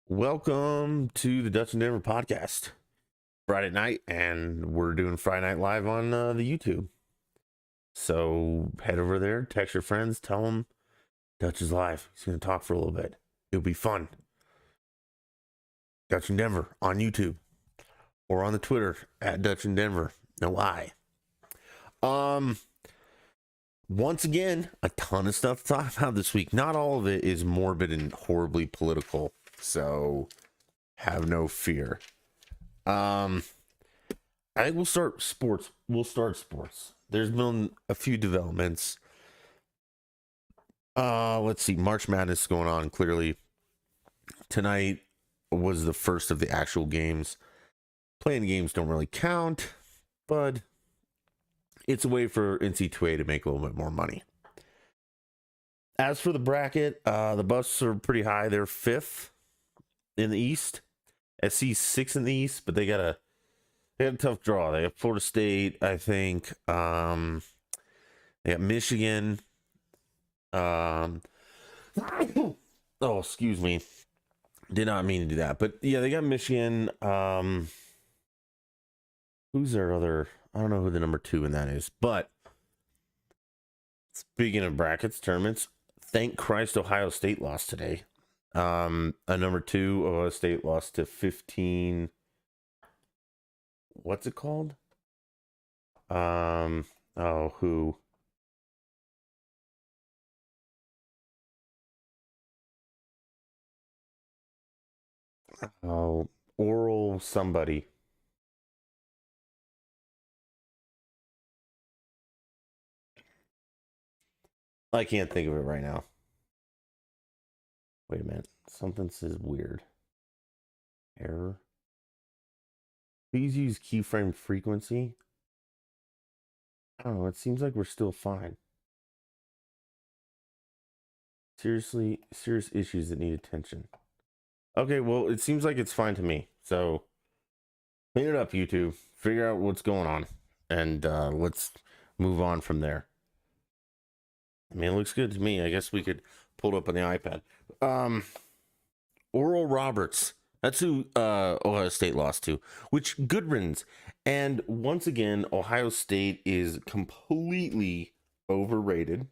Welcome to the Dutch and Denver podcast. Friday night, and we're doing Friday Night Live on the YouTube. So head over there, text your friends, tell them Dutch is live. He's going to talk for a little bit. It'll be fun. Dutch and Denver on YouTube or on the Twitter at Dutch and Denver. No lie. Once again, a ton of stuff to talk about this week. Not all of it is morbid and horribly political, so have no fear. I think we'll start sports. There's been a few developments. Let's see. March Madness is going on. Clearly, tonight was the first of the actual games. Playing games don't really count, but it's a way for NC2A to make a little bit more money. As for the bracket, the Buffs are pretty high. They're 5th in the East. SC's 6th in the East, but they had a tough draw. They have Florida State, I think. They got Michigan. Oh, excuse me. Did not mean to do that. But yeah, they got Michigan. Who's their other? I don't know who the number 2 in that is. But speaking of brackets, tournaments, thank Christ Ohio State lost today. A number 2, Ohio State lost to 15. What's it called? Who? Oh, Oral somebody. I can't think of it right now. Wait a minute. Something says weird. Error. Please use keyframe frequency. I don't know. It seems like we're still fine. Serious issues that need attention. Okay, well, it seems like it's fine to me. So, clean it up, YouTube. Figure out what's going on. And let's move on from there. I mean, it looks good to me. I guess we could pull it up on the iPad. Oral Roberts. That's who Ohio State lost to, which good riddance. And once again, Ohio State is completely overrated.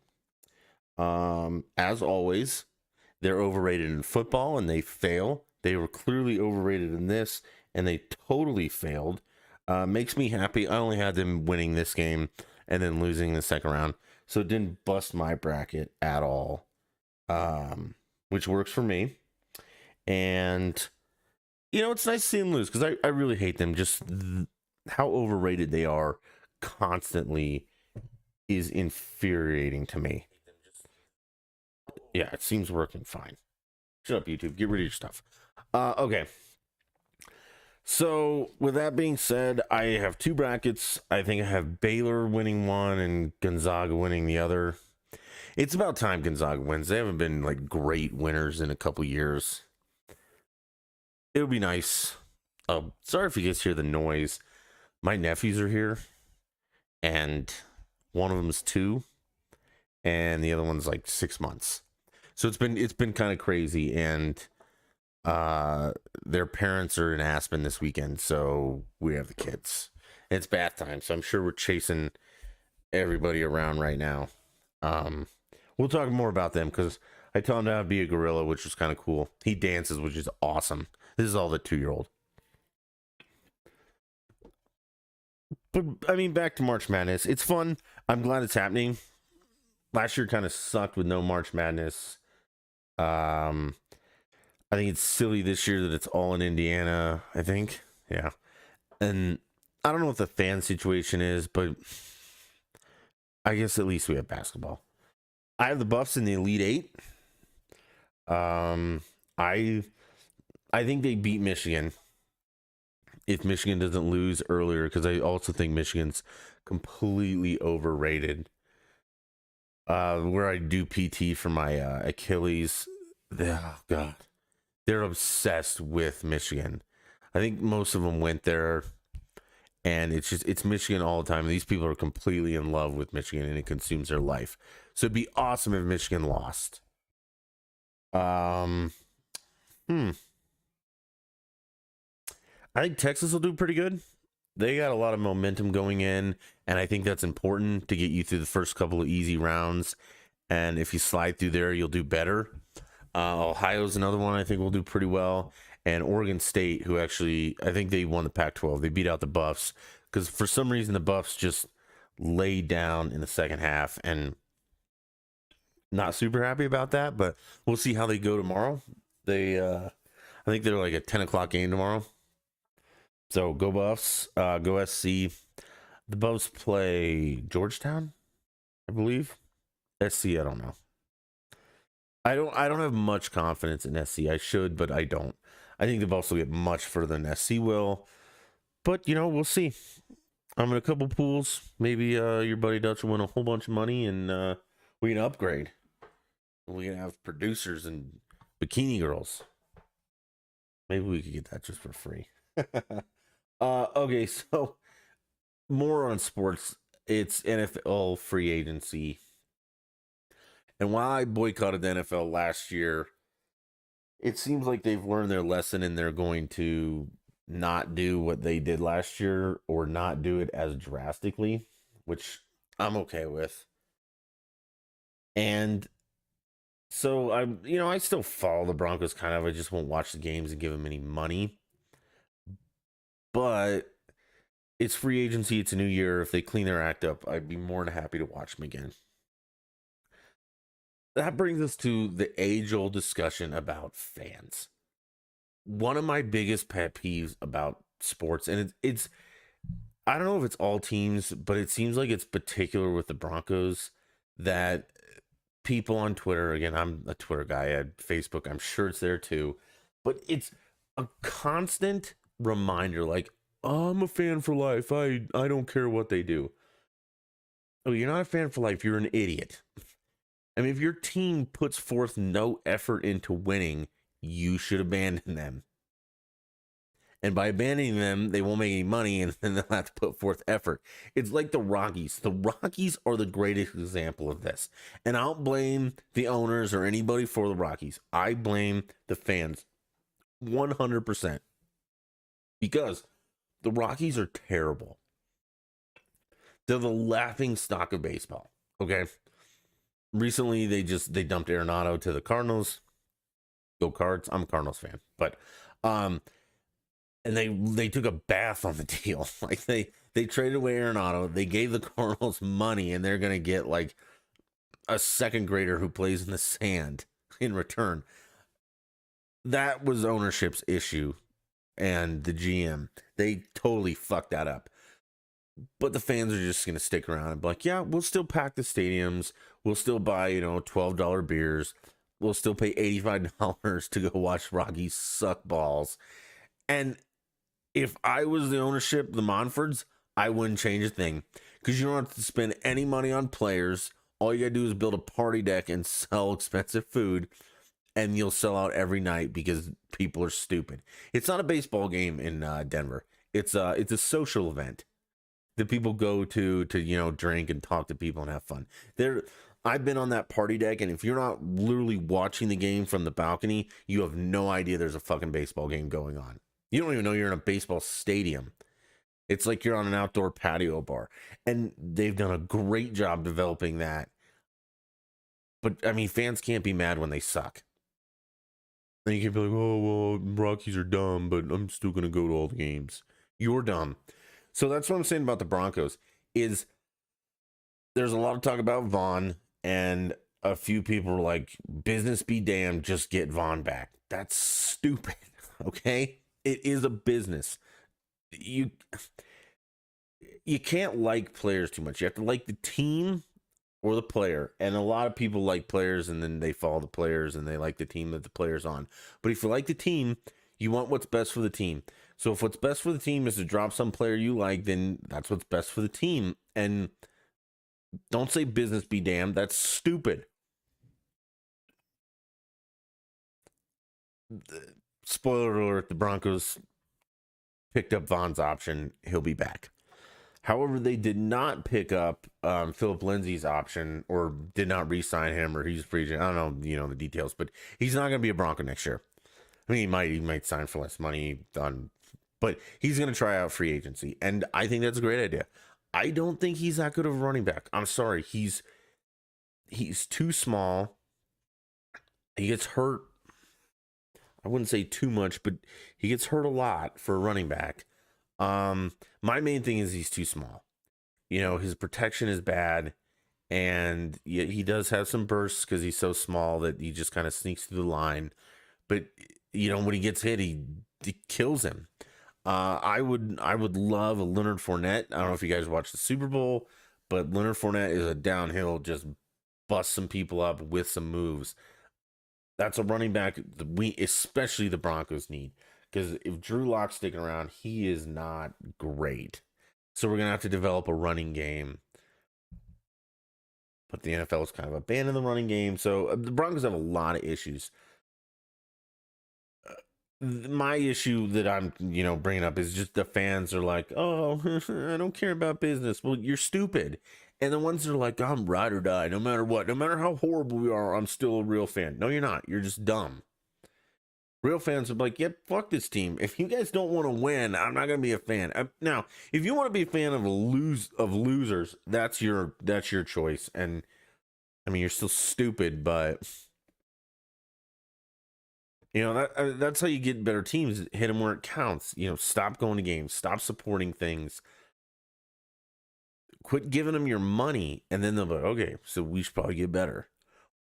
As always, they're overrated in football and they fail. They were clearly overrated in this and they totally failed. Makes me happy. I only had them winning this game and then losing the second round. So it didn't bust my bracket at all, which works for me. And, you know, it's nice to see them lose because I really hate them. Just how overrated they are constantly is infuriating to me. Yeah, it seems working fine. Shut up, YouTube. Get rid of your stuff. Okay. So, with that being said, I have 2 brackets. I think I have Baylor winning one and Gonzaga winning the other. It's about time Gonzaga wins. They haven't been like great winners in a couple years. It would be nice. Sorry if you guys hear the noise. My nephews are here, and one of them's 2, and the other one's like 6 months. So it's been kind of crazy, and their parents are in Aspen this weekend, so we have the kids. It's bath time, so I'm sure we're chasing everybody around right now. We'll talk more about them because I told him to be a gorilla, which was kind of cool. He dances, which is awesome. This is all the 2-year-old. But I mean, back to March Madness. It's fun. I'm glad it's happening. Last year kind of sucked with no March Madness. I think it's silly this year that it's all in Indiana, I think. Yeah. And I don't know what the fan situation is, but I guess at least we have basketball. I have the Buffs in the Elite 8. I think they beat Michigan if Michigan doesn't lose earlier, because I also think Michigan's completely overrated. Where I do PT for my Achilles, oh God, they're obsessed with Michigan. I think most of them went there, and it's Michigan all the time. These people are completely in love with Michigan, and it consumes their life. So it'd be awesome if Michigan lost. I think Texas will do pretty good. They got a lot of momentum going in, and I think that's important to get you through the first couple of easy rounds. And if you slide through there, you'll do better. Ohio's another one I think will do pretty well. And Oregon State, who actually, I think they won the Pac-12. They beat out the Buffs because for some reason the Buffs just laid down in the second half, and not super happy about that. But we'll see how they go tomorrow. I think they're like a 10 o'clock game tomorrow. So go Buffs, go SC. The Buffs play Georgetown, I believe. SC, I don't know. I don't have much confidence in SC. I should, but I don't. I think the Buffs will get much further than SC will. But, we'll see. I'm in a couple pools. Maybe your buddy Dutch will win a whole bunch of money, and we can upgrade. We can have producers and bikini girls. Maybe we could get that just for free. Okay, so more on sports. It's NFL free agency. And while I boycotted the NFL last year, it seems like they've learned their lesson and they're going to not do what they did last year or not do it as drastically, which I'm okay with. And so I still follow the Broncos kind of. I just won't watch the games and give them any money. But it's free agency. It's a new year. If they clean their act up, I'd be more than happy to watch them again. That brings us to the age-old discussion about fans. One of my biggest pet peeves about sports, and it's I don't know if it's all teams, but it seems like it's particular with the Broncos, that people on Twitter, again, I'm a Twitter guy, at Facebook, I'm sure it's there too, but it's a constant reminder, like, oh, I'm a fan for life. I don't care what they do. Oh, you're not a fan for life. You're an idiot. I mean, if your team puts forth no effort into winning, you should abandon them. And by abandoning them, they won't make any money, and then they'll have to put forth effort. It's like the Rockies. The Rockies are the greatest example of this. And I don't blame the owners or anybody for the Rockies. I blame the fans 100%. Because the Rockies are terrible. They're the laughing stock of baseball. Okay? Recently, they dumped Arenado to the Cardinals. Go Cards. I'm a Cardinals fan. But, and they took a bath on the deal. Like, they traded away Arenado. They gave the Cardinals money, and they're going to get, like, a second grader who plays in the sand in return. That was ownership's issue. And the GM, they totally fucked that up. But the fans are just going to stick around and be like, yeah, we'll still pack the stadiums. We'll still buy, $12 beers. We'll still pay $85 to go watch Rockies suck balls. And if I was the ownership, the Monfords, I wouldn't change a thing. Because you don't have to spend any money on players. All you got to do is build a party deck and sell expensive food. And you'll sell out every night because people are stupid. It's not a baseball game in Denver. It's a social event that people go to drink and talk to people and have fun. I've been on that party deck, and if you're not literally watching the game from the balcony, you have no idea there's a fucking baseball game going on. You don't even know you're in a baseball stadium. It's like you're on an outdoor patio bar. And they've done a great job developing that. But, I mean, fans can't be mad when they suck. And you can be like, oh, well, Rockies are dumb, but I'm still going to go to all the games. You're dumb. So that's what I'm saying about the Broncos, is there's a lot of talk about Vaughn, and a few people are like, business be damned, just get Vaughn back. That's stupid, okay? It is a business. You can't like players too much. You have to like the team or the player. And a lot of people like players, and then they follow the players, and they like the team that the player's on. But if you like the team, you want what's best for the team. So if what's best for the team is to drop some player you like, then that's what's best for the team. And don't say business be damned. That's stupid. Spoiler alert, the Broncos picked up Vaughn's option. He'll be back. However, they did not pick up Philip Lindsay's option, or did not re-sign him, or he's free agent. I don't know, the details, but he's not going to be a Bronco next year. I mean, he might sign for less money but but he's going to try out free agency, and I think that's a great idea. I don't think he's that good of a running back. I'm sorry, he's too small. He gets hurt. I wouldn't say too much, but he gets hurt a lot for a running back. My main thing is he's too small. You know, his protection is bad, and he does have some bursts because he's so small that he just kind of sneaks through the line. But you know, when he gets hit, he kills him. I would love a Leonard Fournette. I don't know if you guys watched the Super Bowl, but Leonard Fournette is a downhill, just bust some people up with some moves. That's a running back especially the Broncos need, because if Drew Lock's sticking around, he is not great. So we're gonna have to develop a running game. But the NFL is kind of abandoned the running game, so the Broncos have a lot of issues. My issue that I'm, bringing up is just the fans are like, oh, I don't care about business. Well, you're stupid. And the ones that are like, I'm ride or die, no matter what, no matter how horrible we are, I'm still a real fan. No, you're not. You're just dumb. Real fans are like, yep, fuck this team. If you guys don't want to win, I'm not going to be a fan. Now, if you want to be a fan of losers, that's your choice. And I mean, you're still stupid, but that's how you get better teams. Hit them where it counts. Stop going to games. Stop supporting things. Quit giving them your money, and then they'll be like, okay, so we should probably get better.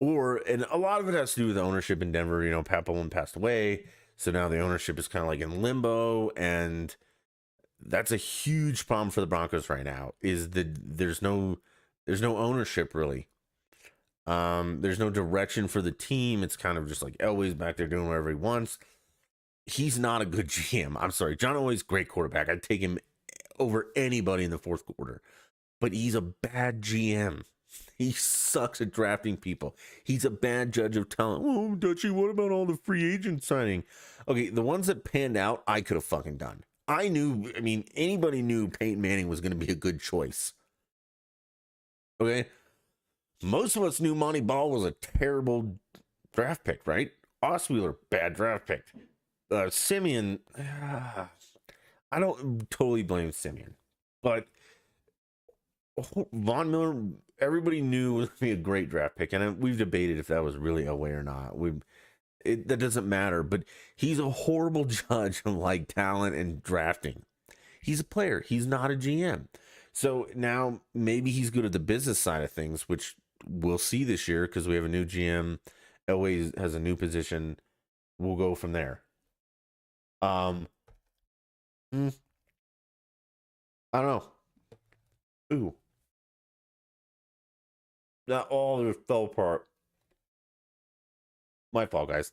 And a lot of it has to do with the ownership in Denver. Pat Bowlen passed away, so now the ownership is kind of like in limbo, and that's a huge problem for the Broncos right now. Is that there's no ownership really. There's no direction for the team. It's kind of just like Elway's back there doing whatever he wants. He's not a good GM. I'm sorry. John Elway's great quarterback. I'd take him over anybody in the fourth quarter. But he's a bad GM. He sucks at drafting people. He's a bad judge of talent. Oh, Dutchie, what about all the free agent signing? Okay, the ones that panned out, I could have fucking done. Anybody knew Peyton Manning was going to be a good choice. Okay? Most of us knew Monty Ball was a terrible draft pick, right? Osweiler, bad draft pick. Simeon, I don't totally blame Simeon, but Von Miller, everybody knew was going to be a great draft pick, and we've debated if that was really Elway or not. That doesn't matter, but he's a horrible judge of like talent and drafting. He's a player. He's not a GM. So now maybe he's good at the business side of things, which we'll see this year because we have a new GM. Elway has a new position. We'll go from there. I don't know. Ooh. Not all of it fell apart. My fault, guys.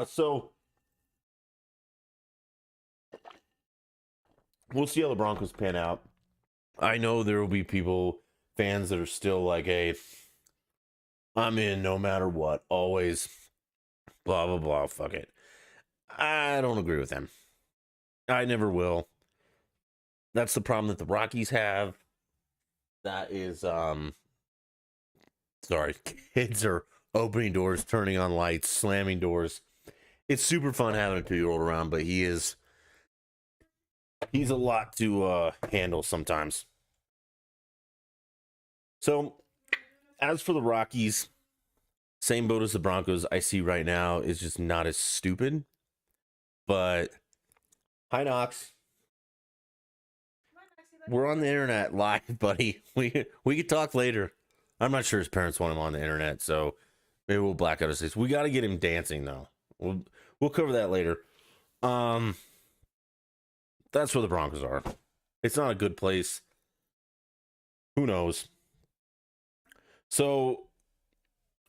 So we'll see how the Broncos pan out. I know there will be fans that are still like, hey, I'm in no matter what, always, blah, blah, blah, fuck it. I don't agree with them. I never will. That's the problem that the Rockies have. That is, sorry, kids are opening doors, turning on lights, slamming doors. It's super fun having a 2-year-old around, but he's a lot to handle sometimes. So, as for the Rockies, same boat as the Broncos. I see right now is just not as stupid. But hi, Knox. We're on the internet live, buddy. We can talk later. I'm not sure his parents want him on the internet, so maybe we'll black out his face. We got to get him dancing though. We'll cover that later. That's where the Broncos are. It's not a good place. Who knows? So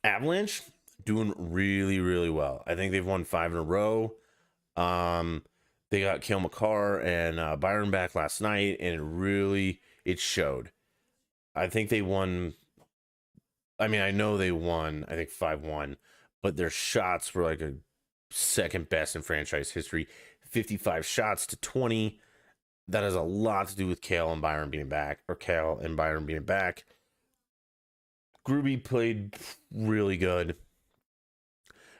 Avalanche doing really, really well. I think they've won 5 in a row. They got Cale Makar and Byron back last night, and it showed. I think they won. I know they won. I think 5-1, but their shots were like a second best in franchise history. 55 shots to 20. That has a lot to do with Cale and Byron being back. Groovy played really good.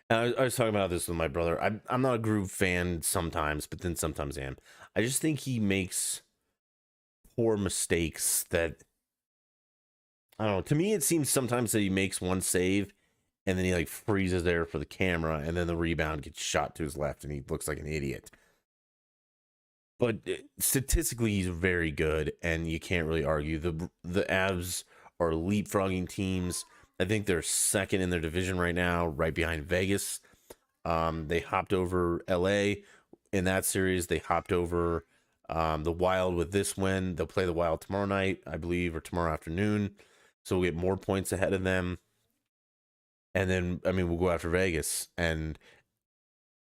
And I was talking about this with my brother. I'm not a Groove fan sometimes, but then sometimes I am. I just think he makes poor mistakes that I don't know. To me, it seems sometimes that he makes one save and then he like freezes there for the camera, and then the rebound gets shot to his left, and he looks like an idiot. But statistically, he's very good, and you can't really argue. The Avs are leapfrogging teams. I think they're second in their division right now, right behind Vegas. They hopped over LA in that series. They hopped over the Wild with this win. They'll play the Wild tomorrow night, I believe, or tomorrow afternoon. So we'll get more points ahead of them. And then, I mean, we'll go after Vegas, and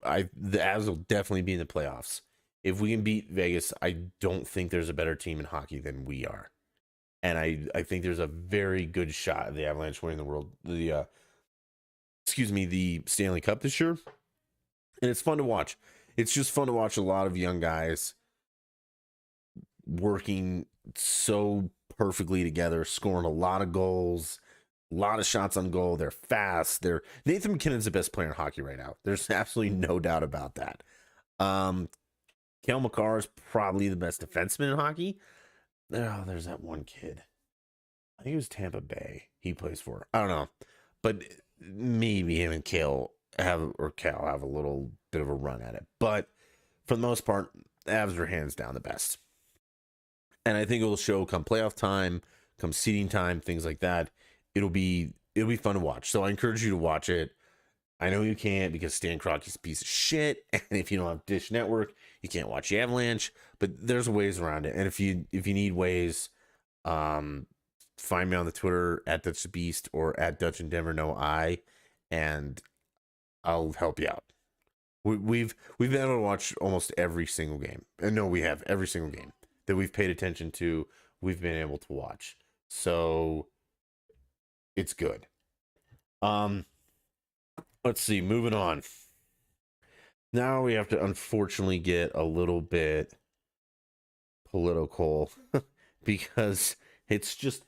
the Avs will definitely be in the playoffs. If we can beat Vegas, I don't think there's a better team in hockey than we are. And I think there's a very good shot of the Avalanche winning the Stanley Cup this year. And it's fun to watch. It's just fun to watch a lot of young guys working so perfectly together, scoring a lot of goals, a lot of shots on goal. They're fast. Nathan MacKinnon's the best player in hockey right now. There's absolutely no doubt about that. Cale Makar is probably the best defenseman in hockey. Oh, there's that one kid. I think it was Tampa Bay he plays for. I don't know. But maybe him and Cal have a little bit of a run at it. But for the most part, Avs are hands down the best. And I think it will show come playoff time, come seeding time, things like that. It'll be fun to watch. So I encourage you to watch it. I know you can't because Stan Kroenke's a piece of shit, and if you don't have Dish Network, you can't watch the Avalanche. But there's ways around it, and if you need ways, find me on the Twitter at Dutch the Beast or at Dutch and Denver No I, and I'll help you out. We've been able to watch almost every single game, and no, we have every single game that we've paid attention to. We've been able to watch, so it's good. Let's see, moving on. Now we have to unfortunately get a little bit political because it's just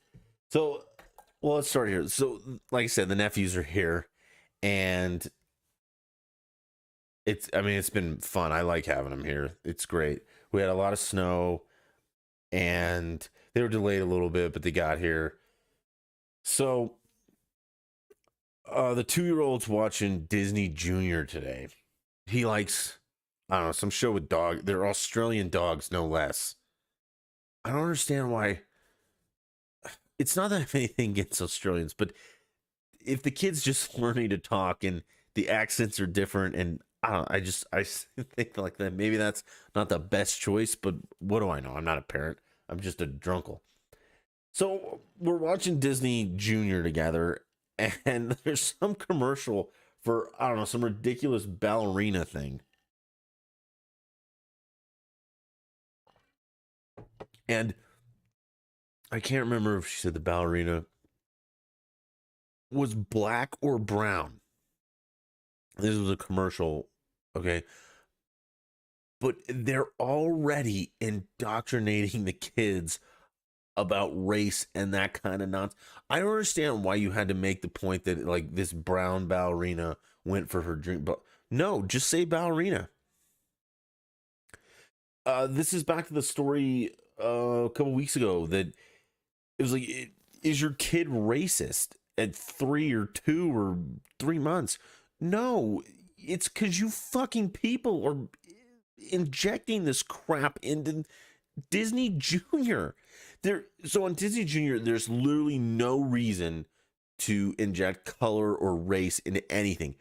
so. Well, let's start here. So, like I said, the nephews are here, and it's been fun. I like having them here. It's great. We had a lot of snow, and they were delayed a little bit, but they got here. So the 2-year-old's watching Disney Junior today. He likes, I don't know, some show with dog. They're Australian dogs, no less. I don't understand why. It's not that I have anything against Australians, but if the kid's just learning to talk and the accents are different, and I think like that. Maybe that's not the best choice, but what do I know? I'm not a parent. I'm just a drunkle. So we're watching Disney Junior together, and there's some commercial for, I don't know, some ridiculous ballerina thing. And I can't remember if she said the ballerina was black or brown. This was a commercial, okay? But they're already indoctrinating the kids about race and that kind of nonsense. I don't understand why you had to make the point that like this brown ballerina went for her drink, but no, just say ballerina. This is back to the story a couple weeks ago that it was like, is your kid racist at 3 or 2 or 3 months? No, it's because you fucking people are injecting this crap into Disney Junior. So on Disney Junior, there's literally no reason to inject color or race into anything.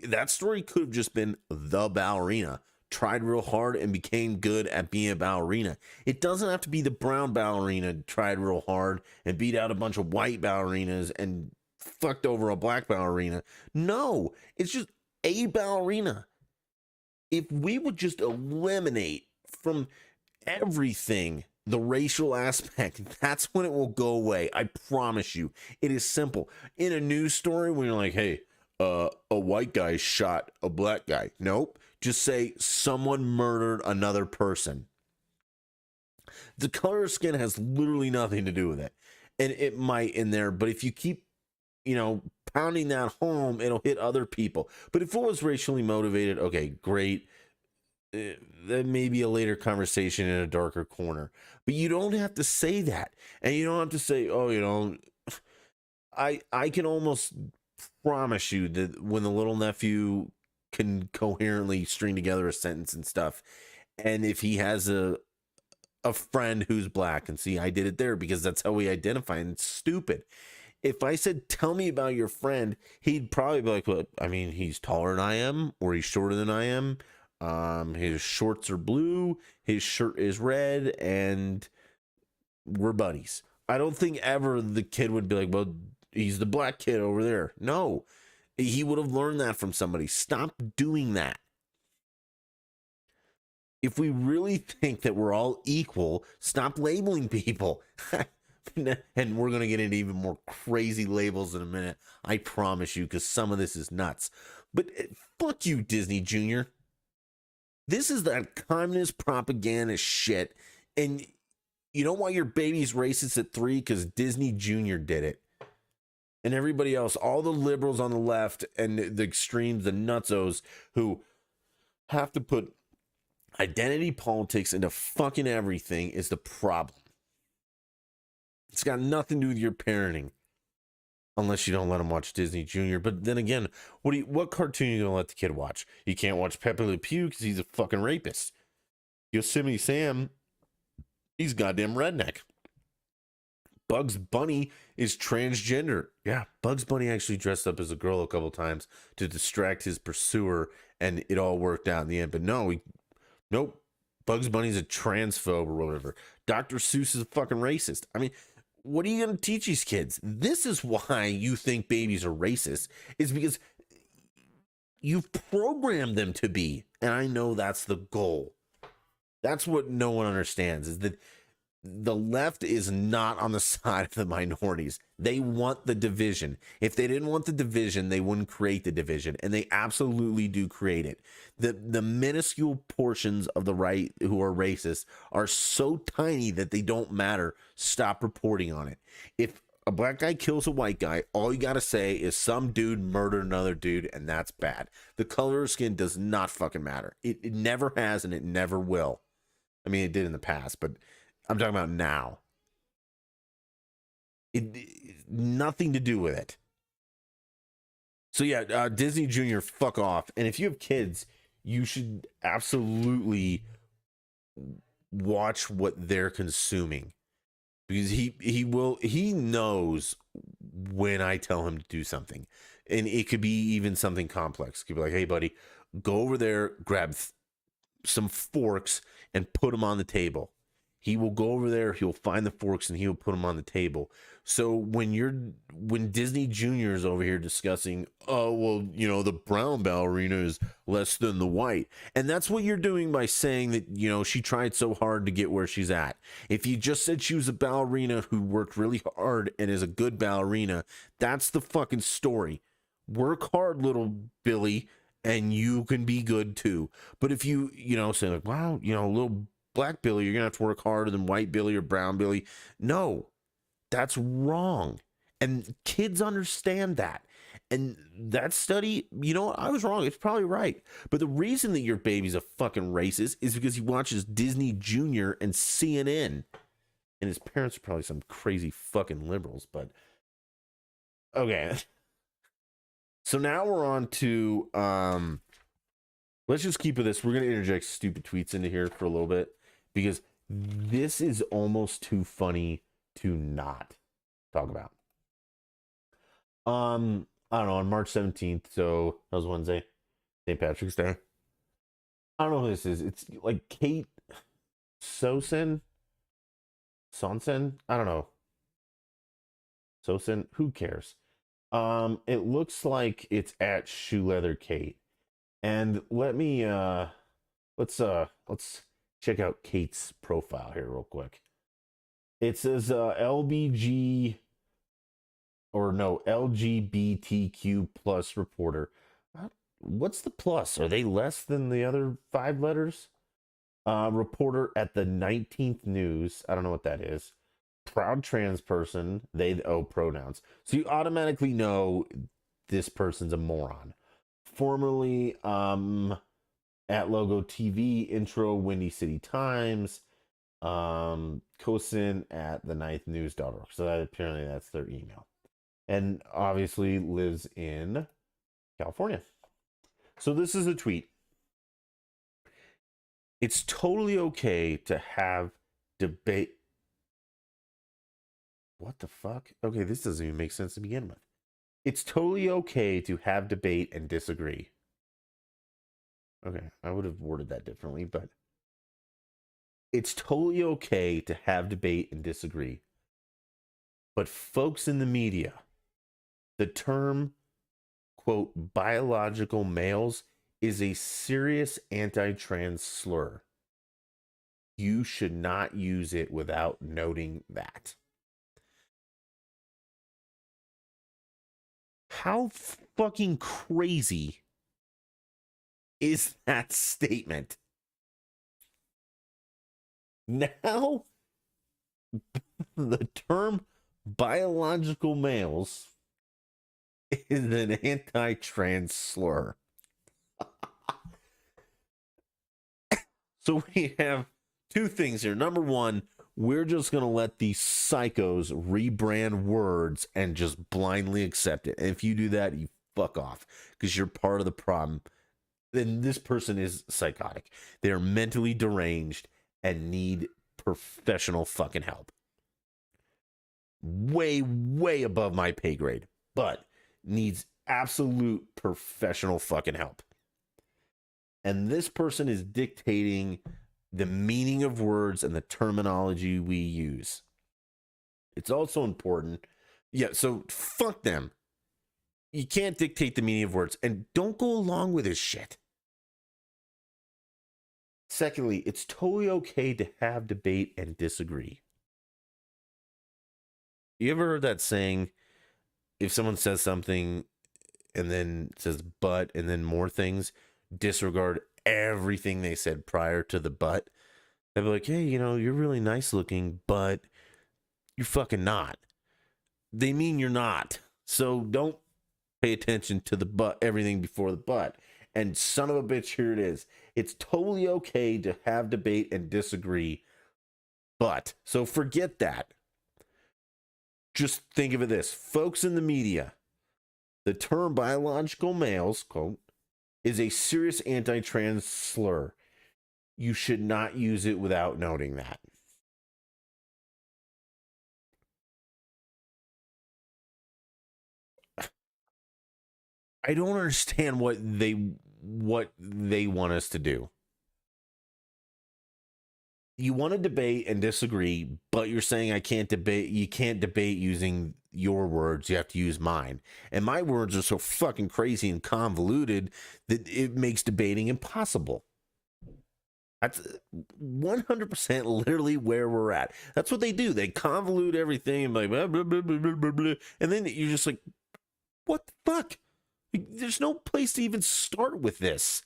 That story could have just been the ballerina tried real hard and became good at being a ballerina. It doesn't have to be the brown ballerina tried real hard and beat out a bunch of white ballerinas and fucked over a black ballerina. No, it's just a ballerina. If we would just eliminate from everything the racial aspect, that's when it will go away. I promise you. It is simple. In a news story, when you're like, hey, a white guy shot a black guy. Nope. Just say someone murdered another person. The color of skin has literally nothing to do with it. And it might in there, but if you keep pounding that home, it'll hit other people. But if it was racially motivated, okay, great. That may be a later conversation in a darker corner. But you don't have to say that. And you don't have to say, oh, I can almost promise you that when the little nephew can coherently string together a sentence and stuff, and if he has a friend who's black, and see, I did it there because that's how we identify, and it's stupid. If I said, tell me about your friend, he'd probably be like, well, I mean, he's taller than I am, or he's shorter than I am. His shorts are blue, his shirt is red, and we're buddies. I don't think ever the kid would be like, well, he's the black kid over there. No, he would have learned that from somebody. Stop doing that. If we really think that we're all equal, stop labeling people. And we're going to get into even more crazy labels in a minute. I promise you, because some of this is nuts. But fuck you, Disney Jr. This is that communist propaganda shit. And you know why your baby's racist at 3? Because Disney Jr. did it. And everybody else, all the liberals on the left and the extremes, the nutzos who have to put identity politics into fucking everything is the problem. It's got nothing to do with your parenting. Unless you don't let him watch Disney Jr. But then again, what cartoon are you going to let the kid watch? You can't watch Pepe Le Pew because he's a fucking rapist. Yosemite Sam, he's goddamn redneck. Bugs Bunny is transgender. Yeah, Bugs Bunny actually dressed up as a girl a couple times to distract his pursuer, and it all worked out in the end. But nope. Bugs Bunny's a transphobe or whatever. Dr. Seuss is a fucking racist. I mean, what are you going to teach these kids? This is why you think babies are racist, is because you've programmed them to be. And I know that's the goal. That's what no one understands, is that the left is not on the side of the minorities. They want the division. If they didn't want the division, they wouldn't create the division. And they absolutely do create it. The minuscule portions of the right who are racist are so tiny that they don't matter. Stop reporting on it. If a black guy kills a white guy, all you got to say is some dude murdered another dude, and that's bad. The color of skin does not fucking matter. It never has, and it never will. I mean, it did in the past, but I'm talking about now. Nothing to do with it. So yeah, Disney Jr., fuck off. And if you have kids, you should absolutely watch what they're consuming, because he knows when I tell him to do something, and it could be even something complex. It could be like, hey buddy, go over there, grab some forks and put them on the table. He will go over there, he'll find the forks, and he'll put them on the table. So when Disney Jr. is over here discussing, oh, well, the brown ballerina is less than the white. And that's what you're doing by saying that, she tried so hard to get where she's at. If you just said she was a ballerina who worked really hard and is a good ballerina, that's the fucking story. Work hard, little Billy, and you can be good too. But if you, say like, wow, little black Billy, you're gonna have to work harder than white Billy or brown Billy. No, that's wrong. And kids understand that. And that study, I was wrong. It's probably right. But the reason that your baby's a fucking racist is because he watches Disney Jr. and CNN. And his parents are probably some crazy fucking liberals, but okay. So now we're on to let's just keep with this. We're gonna interject stupid tweets into here for a little bit, because this is almost too funny to not talk about. I don't know, on March 17th, so that was Wednesday, St. Patrick's Day. I don't know who this is. It's like Kate Sonsen? I don't know. Sosen? Who cares? It looks like it's at Shoe Leather Kate. And let's check out Kate's profile here real quick. It says LGBTQ plus reporter. What's the plus? Are they less than the other 5 letters? Reporter at the 19th News. I don't know what that is. proud trans person, they pronouns. So you automatically know this person's a moron. Formerly at Logo TV, intro Windy City Times, Cosin at the ninth news.org. So that apparently that's their email. And obviously lives in California. So this is a tweet. It's totally okay to have debate. What the fuck? Okay, this doesn't even make sense to begin with. It's totally okay to have debate and disagree. Okay, I would have worded that differently, but it's totally okay to have debate and disagree. But folks in the media, the term, quote, biological males is a serious anti-trans slur. You should not use it without noting that. How fucking crazy is that statement? Now, the term biological males is an anti-trans slur. So we have two things here. Number one, we're just going to let these psychos rebrand words and just blindly accept it. And if you do that, you fuck off because you're part of the problem. Then this person is psychotic. They are mentally deranged and need professional fucking help. Way, way above my pay grade, but needs absolute professional fucking help. And this person is dictating the meaning of words and the terminology we use. It's also important. Yeah, so fuck them. You can't dictate the meaning of words, and don't go along with this shit. Secondly, it's totally okay to have debate and disagree. You ever heard that saying, if someone says something and then says but and then more things, disregard everything they said prior to the but? They'd be like, hey, you know, you're really nice looking, but you're fucking not. They mean you're not. So don't pay attention to the but, everything before the but. And son of a bitch, here it is. It's totally okay to have debate and disagree, but. So forget that. Just think of it this. Folks in the media, the term biological males, quote, is a serious anti-trans slur. You should not use it without noting that. I don't understand what they want us to do. You want to debate and disagree, but you're saying I can't debate. You can't debate using your words. You have to use mine. And my words are so fucking crazy and convoluted that it makes debating impossible. That's 100% literally where we're at. That's what they do. They convolute everything and like blah, blah, blah, blah, blah, blah. And then you're just like, what the fuck? There's no place to even start with this.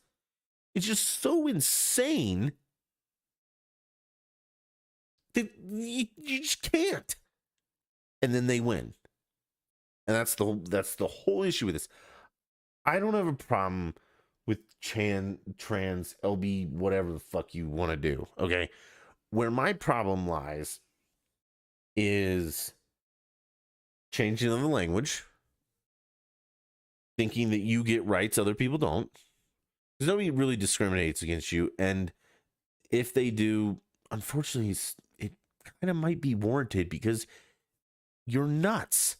It's just so insane that you just can't. And then they win. And that's the whole issue with this. I don't have a problem with trans, LB, whatever the fuck you want to do. Okay. Where my problem lies is changing of the language, thinking that you get rights other people don't. Because nobody really discriminates against you. And if they do, unfortunately, it kind of might be warranted because you're nuts.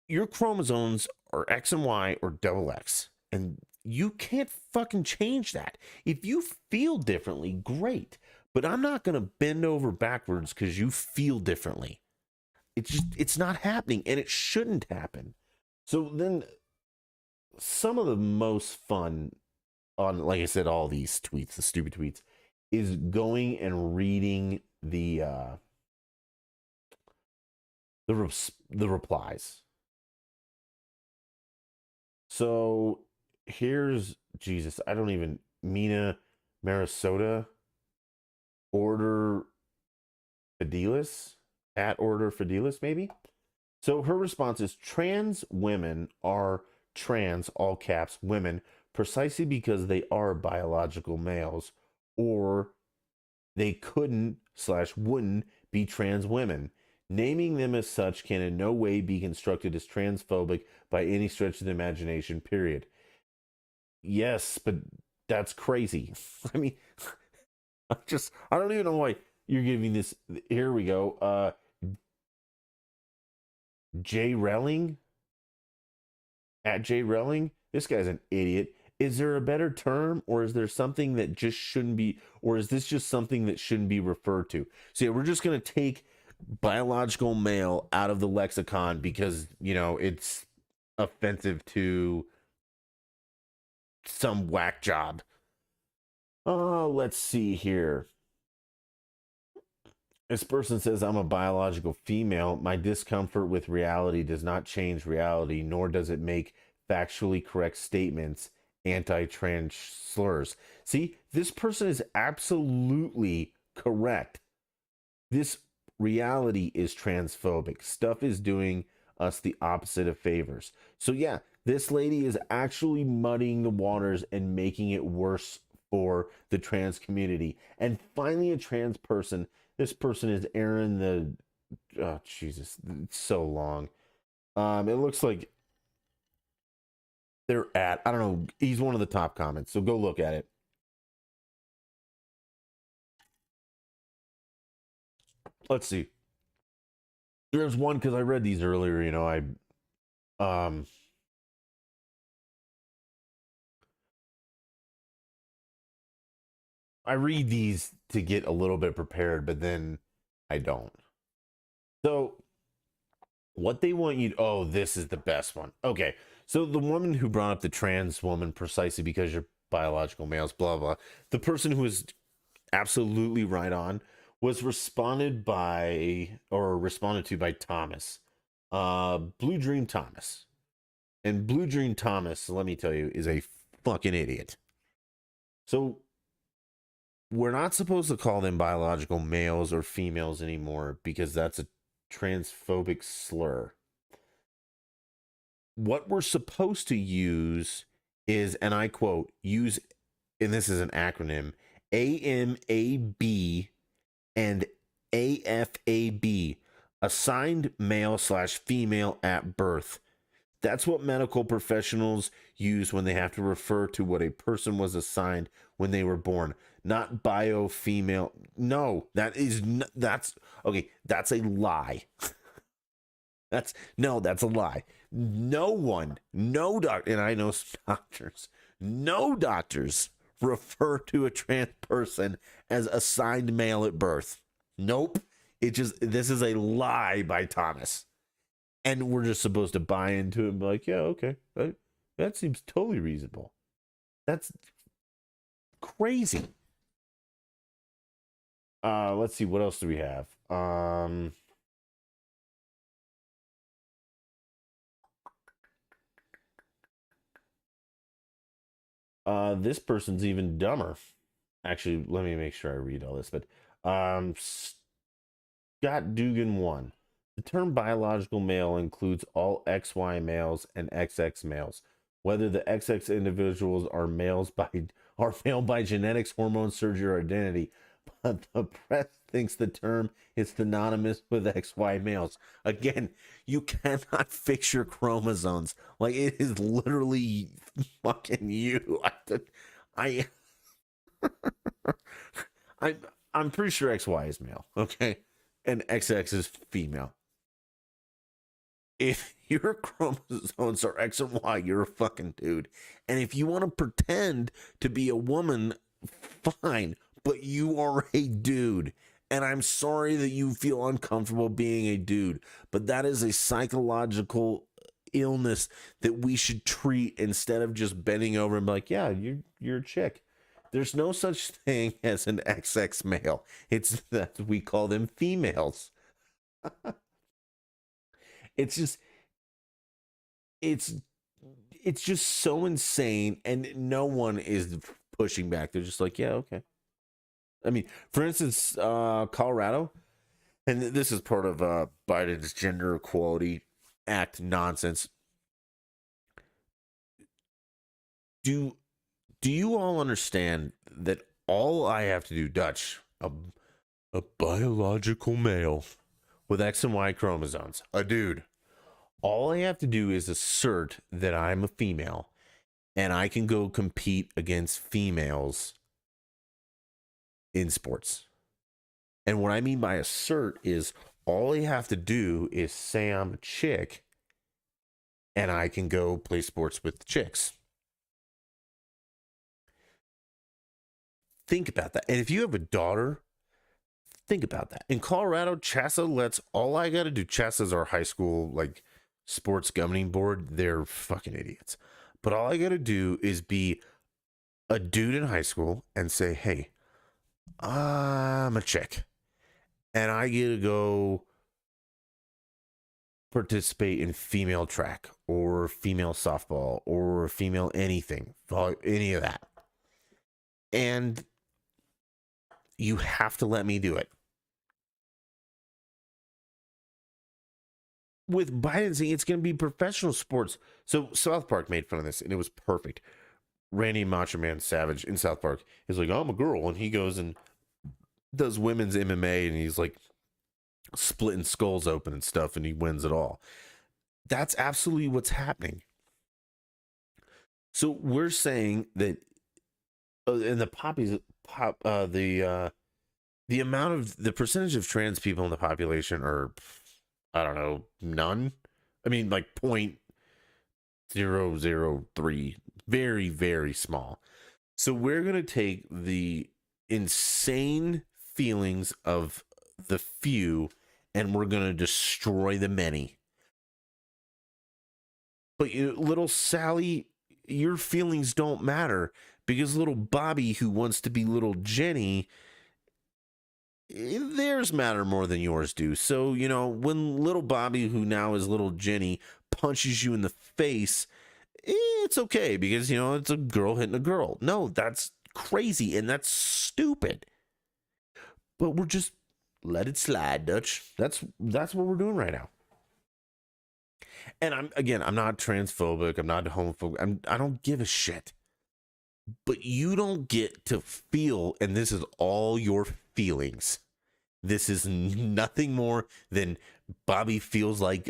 Your chromosomes are X and Y or double X. And you can't fucking change that. If you feel differently, great. But I'm not going to bend over backwards because you feel differently. It's not happening, and it shouldn't happen. So then some of the most fun on, like I said, all these tweets, the stupid tweets, is going and reading the replies. So here's Jesus. I don't even Mina Marisota. Order Fidelis, at Order Fidelis, maybe. So her response is trans women are trans, all caps, women, precisely because they are biological males, or they couldn't slash wouldn't be trans women. Naming them as such can in no way be constructed as transphobic by any stretch of the imagination, period. Yes, but that's crazy. I mean, I don't even know why you're giving this. Here we go. Jay Relling, at Jay Relling. This guy's an idiot. Is there a better term, or is there something that just shouldn't be, or is this just something that shouldn't be referred to? So yeah, we're just gonna take biological male out of the lexicon because it's offensive to some whack job. Oh, let's see here. This person says, I'm a biological female. My discomfort with reality does not change reality, nor does it make factually correct statements anti trans slurs. See, this person is absolutely correct. This reality is transphobic. Stuff is doing us the opposite of favors. So, yeah, this lady is actually muddying the waters and making it worse for the trans community. And finally, a trans person. This person is Aaron the. Oh, Jesus. It's so long. It looks like they're at. I don't know. He's one of the top comments. So go look at it. Let's see. There's one because I read these earlier. Um, I read these to get a little bit prepared, but then I don't. So what they want you oh, this is the best one. Okay. So the woman who brought up the trans woman precisely because you're biological males, blah blah. The person who was absolutely right on was responded to by Thomas. Blue Dream Thomas. And Blue Dream Thomas, let me tell you, is a fucking idiot. So we're not supposed to call them biological males or females anymore because that's a transphobic slur. What we're supposed to use is, and I quote, use, and this is an acronym, AMAB and AFAB, assigned male slash female at birth. That's what medical professionals use when they have to refer to what a person was assigned when they were born, not bio female. No, that's okay. That's a lie. That's a lie. No doctor, and I know doctors, no doctors refer to a trans person as assigned male at birth. Nope. This is a lie by Thomas. And we're just supposed to buy into it and be like, yeah, okay. That seems totally reasonable. That's crazy. Let's see, what else do we have? This person's even dumber. Actually, let me make sure I read all this, but Scott Dugan 1. The term biological male includes all XY males and XX males. Whether the XX individuals are male by genetics, hormone surgery, or identity, but the press thinks the term is synonymous with XY males. Again, you cannot fix your chromosomes. Like, it is literally fucking you. I I I'm pretty sure XY is male, okay? And XX is female. If your chromosomes are X and Y, you're a fucking dude. And if you want to pretend to be a woman, fine, but you are a dude. And I'm sorry that you feel uncomfortable being a dude, but that is a psychological illness that we should treat instead of just bending over and be like, yeah, you're a chick. There's no such thing as an XX male. It's that we call them females. It's just it's it's just so insane, and no one is pushing back. They're just like, yeah, okay. I mean, for instance, Colorado, and this is part of Biden's Gender Equality Act nonsense. Do do you all understand that all I have to do, Dutch, a biological male with X and Y chromosomes, a dude, all I have to do is assert that I'm a female and I can go compete against females in sports. And what I mean by assert is all I have to do is say I'm a chick and I can go play sports with the chicks. Think about that. And if you have a daughter, think about that. In Colorado, CHSAA lets all I got to do. CHSAA's our high school like sports governing board. They're fucking idiots. But all I got to do is be a dude in high school and say, hey, I'm a chick. And I get to go participate in female track or female softball or female anything, any of that. And you have to let me do it. With Biden saying it's going to be professional sports. So South Park made fun of this and it was perfect. Randy Macho Man Savage in South Park is like, I'm a girl. And he goes and does women's MMA and he's like splitting skulls open and stuff and he wins it all. That's absolutely what's happening. So we're saying that in the the amount of the percentage of trans people in the population are, I don't know, none. I mean, like 0.003, very, very small. So we're going to take the insane feelings of the few and we're going to destroy the many. But little Sally, your feelings don't matter because little Bobby, who wants to be little Jenny, theirs matter more than yours do. So, when little Bobby, who now is little Jenny, punches you in the face, it's okay because, it's a girl hitting a girl. No, that's crazy and that's stupid. But we're just let it slide, Dutch. That's what we're doing right now. And I'm not transphobic. I'm not homophobic. I don't give a shit. But you don't get to feel, and this is all your feelings. This is nothing more than Bobby feels like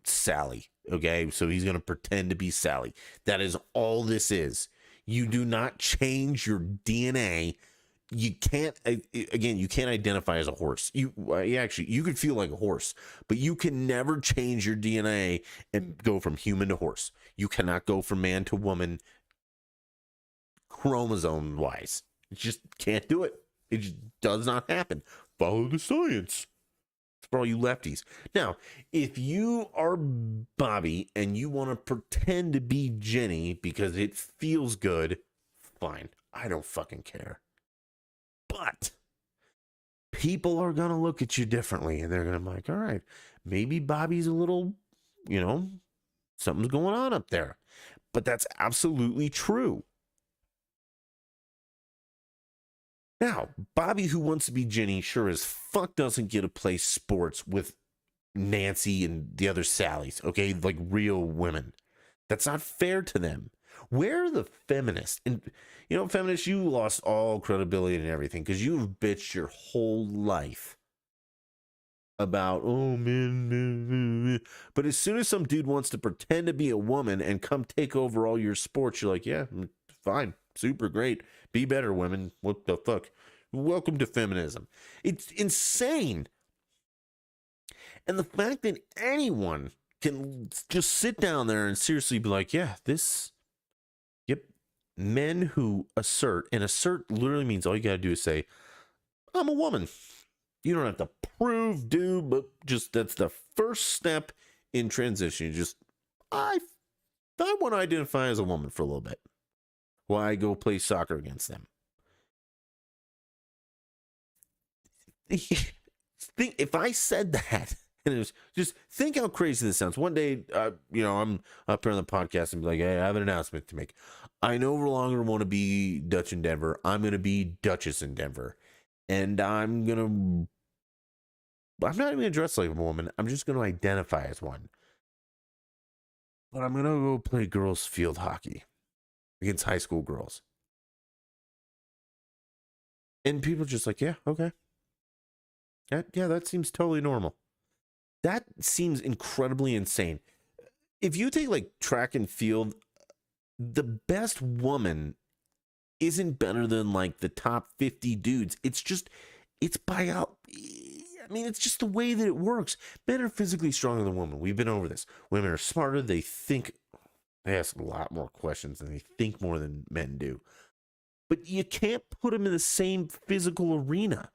Sally. Okay, so he's going to pretend to be Sally. That is all this is. You do not change your DNA. You can't, again, you can't identify as a horse. You could feel like a horse, but you can never change your DNA and go from human to horse. You cannot go from man to woman chromosome wise. You just can't do it. It just does not happen. Follow the science. For all you lefties. Now, if you are Bobby and you want to pretend to be Jenny because it feels good, fine. I don't fucking care. But people are going to look at you differently and they're going to be like, all right, maybe Bobby's a little, something's going on up there. But that's absolutely true. Now, Bobby, who wants to be Jenny, sure as fuck doesn't get to play sports with Nancy and the other Sallys, okay? Like real women. That's not fair to them. Where are the feminists? And, feminists, you lost all credibility and everything because you've bitched your whole life about, oh, man. But as soon as some dude wants to pretend to be a woman and come take over all your sports, you're like, yeah, fine, super great. Be better, women. What the fuck? Welcome to feminism. It's insane. And the fact that anyone can just sit down there and seriously be like, yeah, men who assert, and assert literally means all you got to do is say, I'm a woman. You don't have to prove, but just that's the first step in transition. I want to identify as a woman for a little bit. Why I go play soccer against them. Think if I said that, and it was just think how crazy this sounds. One day, I'm up here on the podcast and be like, hey, I have an announcement to make. I no longer want to be Dutch in Denver. I'm going to be Duchess in Denver. and I'm not even gonna dress like a woman. I'm just gonna identify as one. But I'm gonna go play girls field hockey against high school girls. And people are just like, yeah, okay. Yeah, that seems totally normal. That seems incredibly insane. If you take like track and field, the best woman isn't better than like the top 50 dudes. It's by out. I mean, it's just the way that it works. Men are physically stronger than women. We've been over this. Women are smarter. They ask a lot more questions and they think more than men do. But you can't put them in the same physical arena.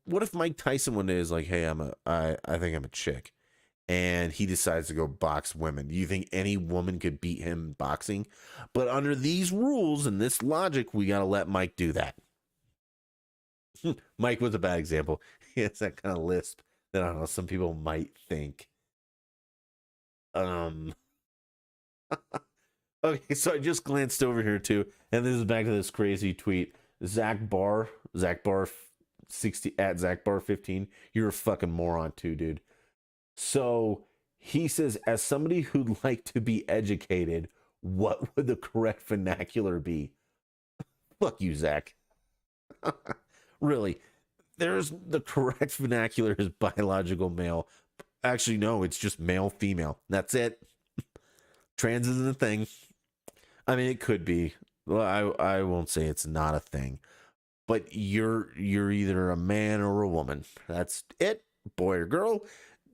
What if Mike Tyson one day is like, hey, I think I'm a chick, and he decides to go box women? Do you think any woman could beat him in boxing? But under these rules and this logic, we got to let Mike do that. Mike was a bad example. He has that kind of lisp that I don't know, some people might think. Okay, so I just glanced over here too, and this is back to this crazy tweet. Zach Barr 60 at Zach Barr 15. You're a fucking moron too, dude. So he says, as somebody who'd like to be educated, what would the correct vernacular be? Fuck you, Zach. Really, there's the correct vernacular is biological male. Actually, no, it's just male, female. That's it. Trans isn't a thing. I mean, it could be. Well, I won't say it's not a thing, but you're either a man or a woman. That's it, boy or girl.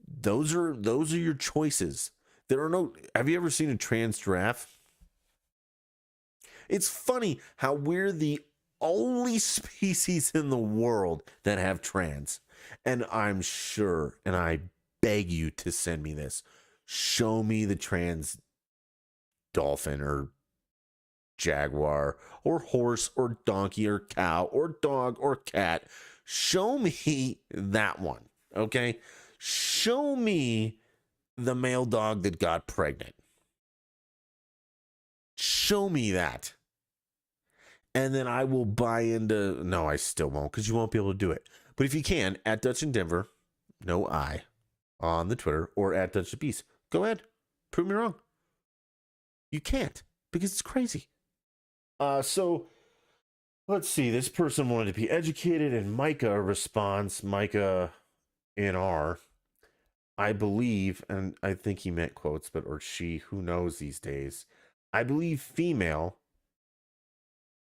Those are your choices. There are no. Have you ever seen a trans giraffe? It's funny how we're the only species in the world that have trans, and I'm sure, and I beg you to send me this. Show me the trans dolphin or jaguar or horse or donkey or cow or dog or cat. Show me that one, okay? Show me the male dog that got pregnant. Show me that. And then I will buy into... No, I still won't, because you won't be able to do it. But if you can, at Dutch in Denver, no I, on the Twitter, or at Dutch the Beast, go ahead. Prove me wrong. You can't, because it's crazy. So let's see. This person wanted to be educated, and Micah responds, Micah NR, I believe, and I think he meant quotes, but or she, who knows these days. I believe female,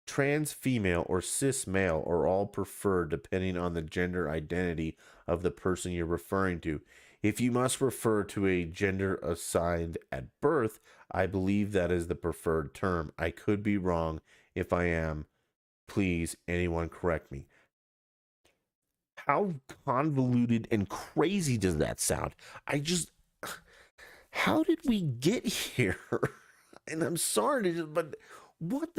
trans female, or cis male are all preferred depending on the gender identity of the person you're referring to. If you must refer to a gender assigned at birth, I believe that is the preferred term. I could be wrong. If I am, please, anyone correct me. How convoluted and crazy does that sound? How did we get here? And I'm sorry but what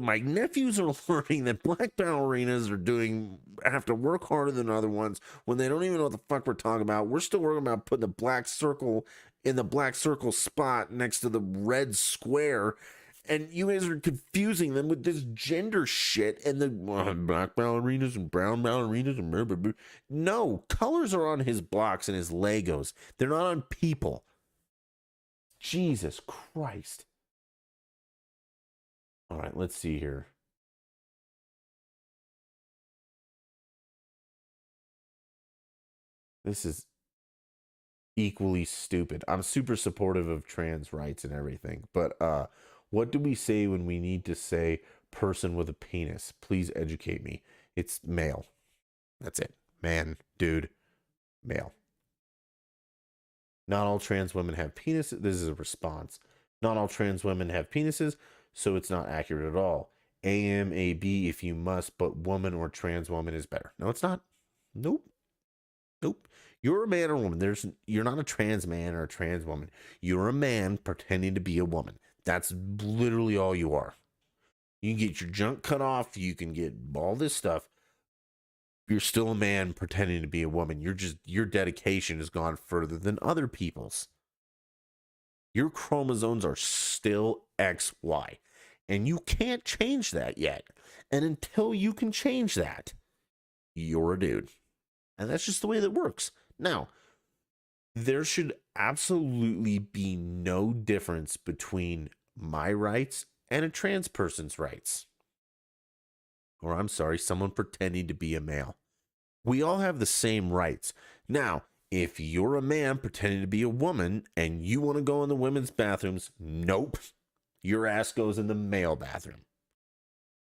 my nephews are learning that black ballerinas have to work harder than other ones when they don't even know what the fuck we're talking about. We're still working about putting the black circle in the black circle spot next to the red square, and you guys are confusing them with this gender shit and the black ballerinas and brown ballerinas and blah, blah, blah. No, colors are on his blocks and his Legos. They're not on people. Jesus Christ. All right, let's see here. This is equally stupid. I'm super supportive of trans rights and everything, but what do we say when we need to say person with a penis? Please educate me. It's male. That's it. Man, dude, male. Not all trans women have penises. This is a response. Not all trans women have penises, so it's not accurate at all. AMAB if you must, but woman or trans woman is better. No, it's not. Nope. You're a man or woman. You're not a trans man or a trans woman. You're a man pretending to be a woman. That's literally all you are. You can get your junk cut off. You can get all this stuff. You're still a man pretending to be a woman. Your dedication has gone further than other people's. Your chromosomes are still XY. And you can't change that yet. And until you can change that, you're a dude. And that's just the way that works. Now, there should absolutely be no difference between my rights and a trans person's rights. Or I'm sorry, someone pretending to be a male. We all have the same rights. Now, if you're a man pretending to be a woman and you want to go in the women's bathrooms, nope. Your ass goes in the male bathroom.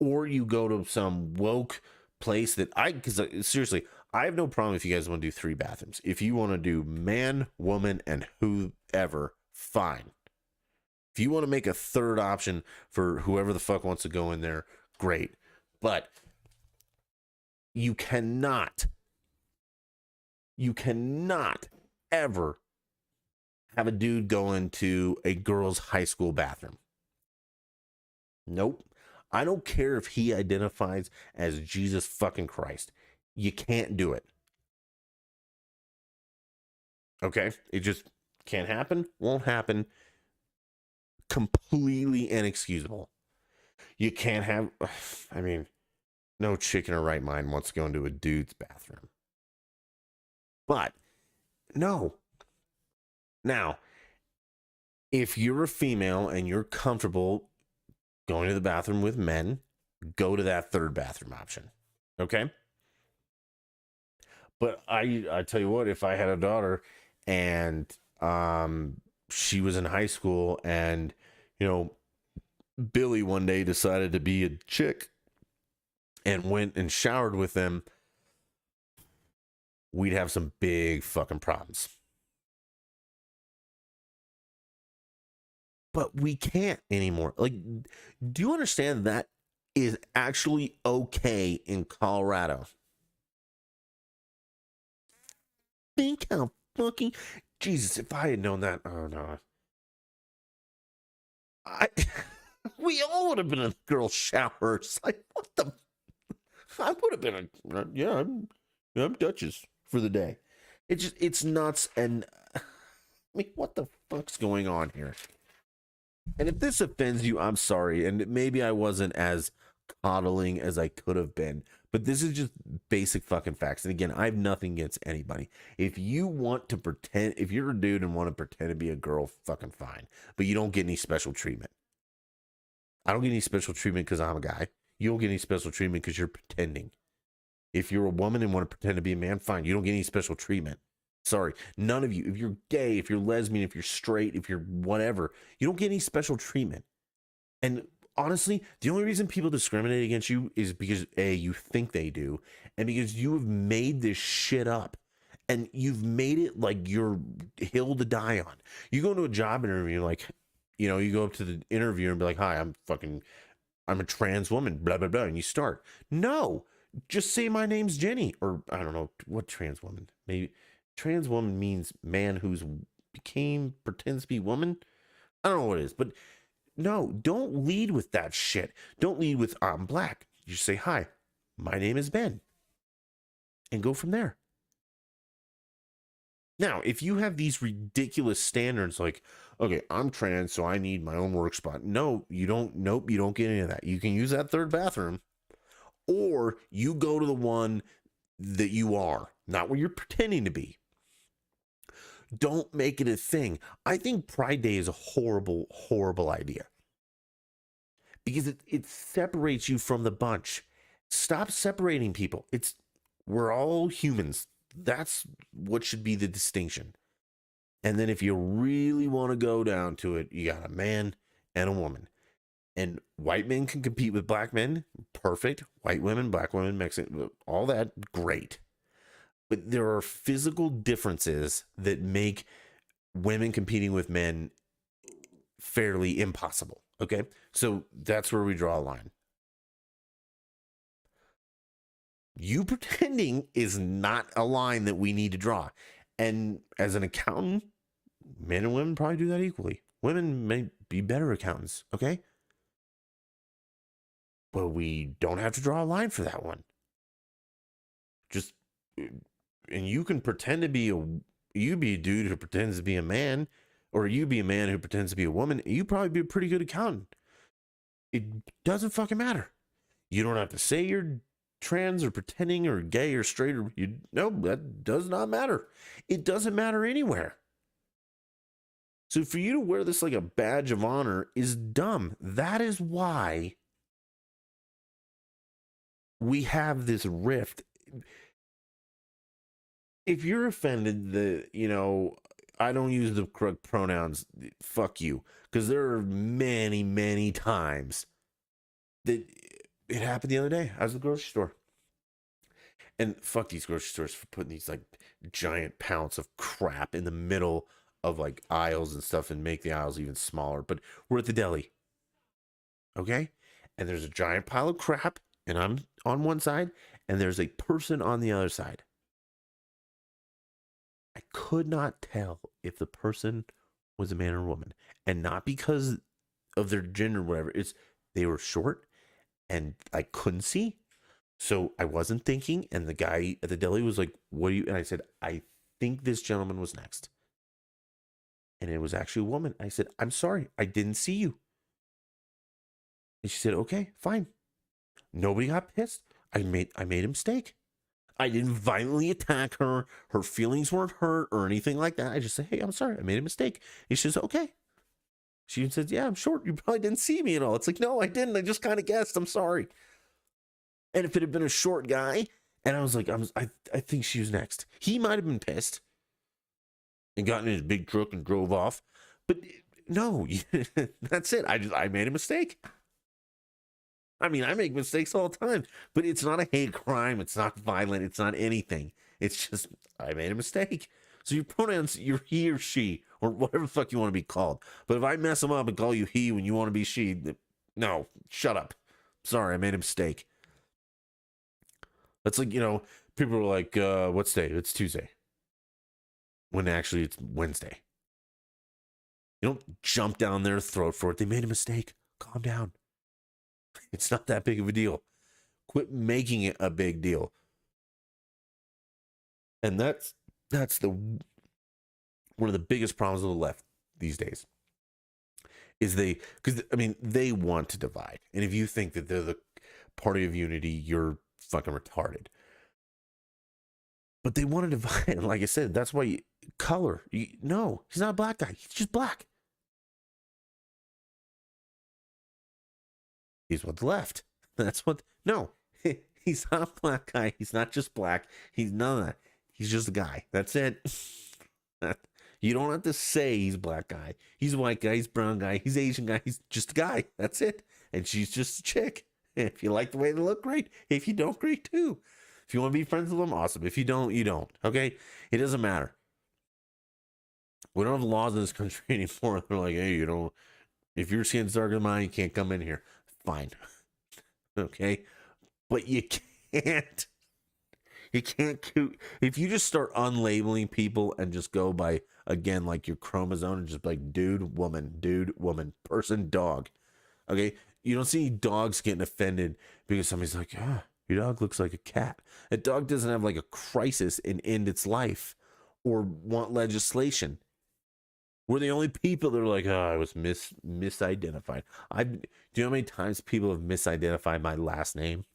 Or you go to some woke place because seriously, I have no problem if you guys want to do 3 bathrooms. If you want to do man, woman, and whoever, fine. If you want to make a third option for whoever the fuck wants to go in there, great. But you cannot ever have a dude go into a girl's high school bathroom. Nope. I don't care if he identifies as Jesus fucking Christ. You can't do it. Okay? It just can't happen, won't happen. Completely inexcusable. You can't have, I mean, no chick in her right mind wants to go into a dude's bathroom. But, no. Now, if you're a female and you're comfortable going to the bathroom with men, go to that third bathroom option. Okay? But I tell you what, if I had a daughter and she was in high school and, Billy one day decided to be a chick and went and showered with them, we'd have some big fucking problems. But we can't anymore. Like, do you understand that is actually okay in Colorado? Think how fucking Jesus, if I had known that, oh no. We all would have been in girl showers. Like, what the? I would have been I'm Duchess for the day. It's nuts. And I mean, what the fuck's going on here? And if this offends you, I'm sorry. And maybe I wasn't as coddling as I could have been, but this is just basic fucking facts. And again, I have nothing against anybody. If you want to pretend, if you're a dude and want to pretend to be a girl, fucking fine. But you don't get any special treatment. I don't get any special treatment because I'm a guy. You don't get any special treatment because you're pretending. If you're a woman and want to pretend to be a man, fine. You don't get any special treatment. Sorry, none of you. If you're gay, if you're lesbian, if you're straight, if you're whatever, you don't get any special treatment. And honestly, the only reason people discriminate against you is because A, you think they do, and because you have made this shit up. And you've made it like your hill to die on. You go into a job interview, like, you go up to the interviewer and be like, hi, I'm a trans woman, blah, blah, blah. And you start. No, just say my name's Jenny. Or I don't know what trans woman. Maybe trans woman means man who's pretends to be woman. I don't know what it is, but no, don't lead with that shit. Don't lead with I'm black. You say, hi, my name is Ben. And go from there. Now, if you have these ridiculous standards like, okay, I'm trans, so I need my own work spot. No, you don't. Nope, you don't get any of that. You can use that third bathroom, or you go to the one that you are, not where you're pretending to be. Don't make it a thing. I think Pride Day is a horrible, horrible idea because it separates you from the bunch. Stop separating people. We're all humans. That's what should be the distinction. And then if you really want to go down to it, you got a man and a woman. And white men can compete with black men. Perfect. White women, black women, Mexican, all that, great. But there are physical differences that make women competing with men fairly impossible. Okay? So that's where we draw a line. You pretending is not a line that we need to draw. And as an accountant, men and women probably do that equally. Women may be better accountants, okay? But we don't have to draw a line for that one. And you can pretend to be you be a dude who pretends to be a man, or you be a man who pretends to be a woman. You probably be a pretty good accountant. It doesn't fucking matter. You don't have to say you're trans or pretending or gay or straight or no, that does not matter. It doesn't matter anywhere. So for you to wear this like a badge of honor is dumb. That is why we have this rift. If you're offended I don't use the correct pronouns, fuck you. Because there are many, many times that it happened the other day. I was at the grocery store. And fuck these grocery stores for putting these like giant pallets of crap in the middle of like aisles and stuff and make the aisles even smaller. But we're at the deli. Okay? And there's a giant pile of crap, and I'm on one side, and there's a person on the other side. I could not tell if the person was a man or a woman. And not because of their gender or whatever. It's they were short and I couldn't see. So I wasn't thinking, and the guy at the deli was like, "What do you?" And I said, "I think this gentleman was next." And it was actually a woman. I said, "I'm sorry, I didn't see you." And she said, "Okay, fine." Nobody got pissed. I made a mistake. I didn't violently attack her. Her feelings weren't hurt or anything like that. I just said, "Hey, I'm sorry, I made a mistake." And she says, "Okay." She even said, "Yeah, I'm short. You probably didn't see me at all." It's like, no, I didn't. I just kind of guessed. I'm sorry. And if it had been a short guy, and I was like, I think she was next. He might have been pissed and gotten in his big truck and drove off. But no, that's it. I made a mistake. I mean, I make mistakes all the time, but it's not a hate crime. It's not violent. It's not anything. It's just, I made a mistake. So your pronouns, you're he or she, or whatever the fuck you want to be called. But if I mess them up and call you he when you want to be she, no, shut up. Sorry, I made a mistake. That's like, people are like, what's day? It's Tuesday. When actually it's Wednesday. You don't jump down their throat for it. They made a mistake. Calm down. It's not that big of a deal. Quit making it a big deal. And that's the one of the biggest problems of the left these days. Is because I mean, they want to divide. And if you think that they're the party of unity, you're fucking retarded. But they want to divide. And like I said, that's why color. No, he's not a black guy. He's just black. He's what the left. That's what. No, he's not a black guy. He's not just black. He's none of that. He's just a guy. That's it. You don't have to say he's a black guy. He's a white guy. He's a brown guy. He's Asian guy. He's just a guy. That's it. And she's just a chick. If you like the way they look, great. If you don't, great too. If you want to be friends with them, awesome. If you don't, you don't. Okay? It doesn't matter. We don't have laws in this country anymore. They're like, hey, if your skin's darker than mine, you can't come in here. Fine. Okay? But you can't. You can't. If you just start unlabeling people and just go by, again, like your chromosome and just like dude, woman, person, dog. Okay? You don't see dogs getting offended because somebody's like, your dog looks like a cat. A dog doesn't have like a crisis and end its life or want legislation. We're the only people that are like, I was misidentified. Do you know how many times people have misidentified my last name?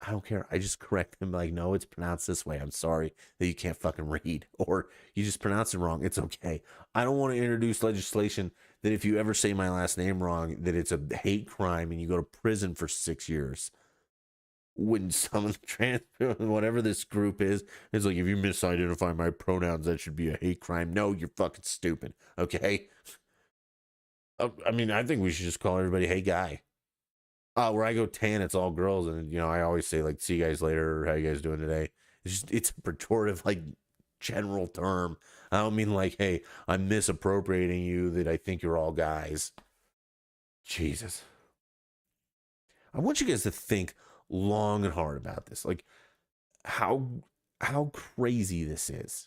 I don't care. I just correct them like, no, it's pronounced this way. I'm sorry that you can't fucking read. Or you just pronounce it wrong. It's okay. I don't want to introduce legislation that if you ever say my last name wrong, that it's a hate crime and you go to prison for 6 years. When some trans, whatever this group is like, if you misidentify my pronouns, that should be a hate crime. No, you're fucking stupid. Okay. I mean, I think we should just call everybody "Hey guy." Where I go tan, it's all girls, and I always say like, "See you guys later," or "How you guys doing today?" It's a pejorative, like, general term. I don't mean like, "Hey, I'm misappropriating you that I think you're all guys." Jesus. I want you guys to think long and hard about this, like how crazy this is.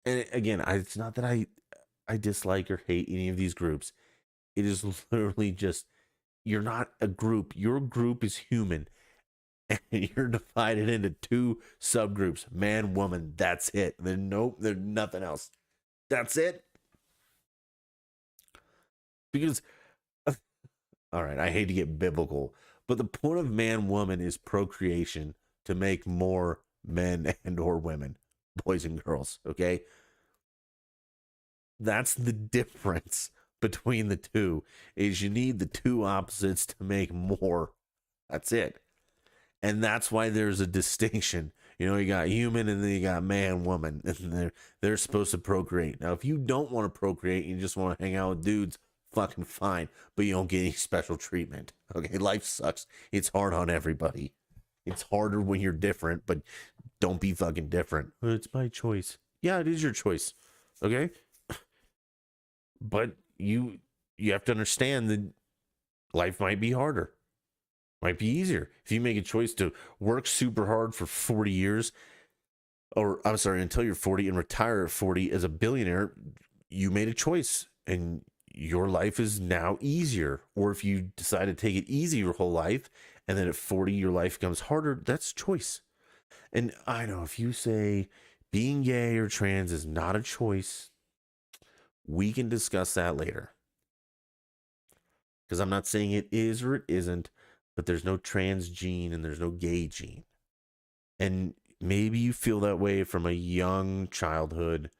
And again, it's not that I dislike or hate any of these groups. It is literally just, you're not a group. Your group is human, and you're divided into two subgroups: man, woman. That's it. There's nothing else. That's it. Because, all right, I hate to get biblical, but the point of man woman is procreation to make more men and or women, boys and girls. Okay, that's the difference between the two. Is you need the two opposites to make more. That's it. And that's why there's a distinction. You know, you got human and then you got man, woman, and they're supposed to procreate. Now, if you don't want to procreate, you just want to hang out with dudes, fucking fine, but you don't get any special treatment. Okay, life sucks. It's hard on everybody. It's harder when you're different, but don't be fucking different. It's my choice. Yeah, it is your choice. Okay, but you have to understand that life might be harder. Might be easier if you make a choice to work super hard for 40 years, or I'm sorry, until you're 40 and retire at 40 as a billionaire. You made a choice and your life is now easier. Or if you decide to take it easy your whole life and then at 40 your life becomes harder, that's choice. And I know if you say being gay or trans is not a choice, we can discuss that later. Because I'm not saying it is or it isn't, but there's no trans gene and there's no gay gene. And maybe you feel that way from a young childhood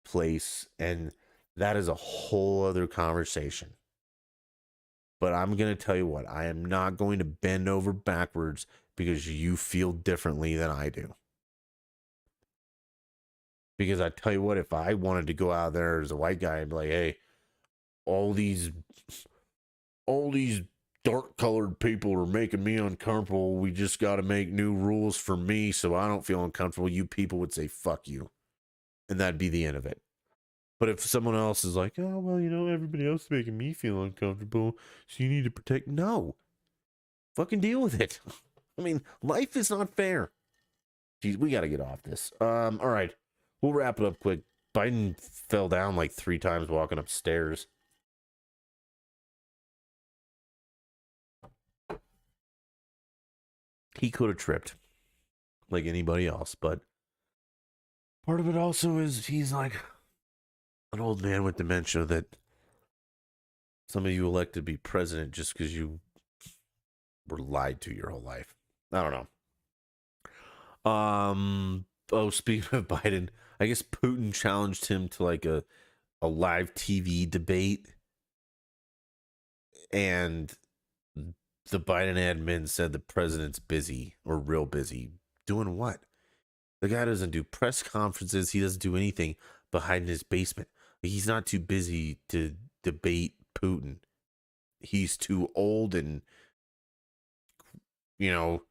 place, and that is a whole other conversation. But I'm going to tell you what, I am not going to bend over backwards because you feel differently than I do. Because I tell you what, if I wanted to go out there as a white guy and be like, hey, all these dark colored people are making me uncomfortable. We just got to make new rules for me so I don't feel uncomfortable. You people would say, fuck you. And that'd be the end of it. But if someone else is like, oh, well, you know, everybody else is making me feel uncomfortable, so you need to protect. No. Fucking deal with it. I mean, life is not fair. Jeez, we got to get off this. All right. We'll wrap it up quick. Biden fell down like 3 times walking upstairs. He could have tripped like anybody else, but part of it also is he's like an old man with dementia that some of you elected to be president just because you were lied to your whole life. I don't know. Oh, speaking of Biden, I guess Putin challenged him to like a live TV debate, and the Biden admin said the president's busy or real busy. Doing what? The guy doesn't do press conferences. He doesn't do anything but hide in his basement. He's not too busy to debate Putin. He's too old and, you know,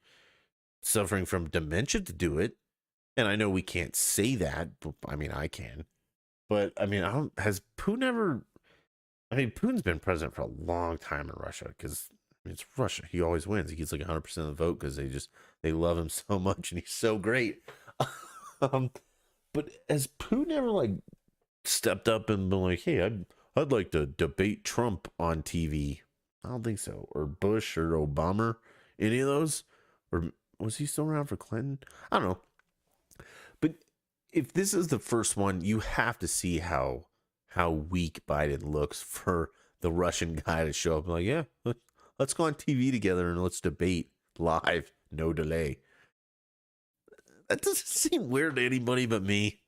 suffering from dementia to do it. And I know we can't say that, but I mean, I can. But I mean, has Putin ever? I mean, Putin's been president for a long time in Russia because it's Russia. He always wins. He gets like 100% of the vote because they love him so much and he's so great. But has Putin ever like stepped up and been like, "Hey, I'd like to debate Trump on TV"? I don't think so. Or Bush or Obama, any of those? Or was he still around for Clinton? I don't know. But if this is the first one, you have to see how weak Biden looks for the Russian guy to show up and like, yeah, let's go on TV together and let's debate live, no delay. That doesn't seem weird to anybody but me.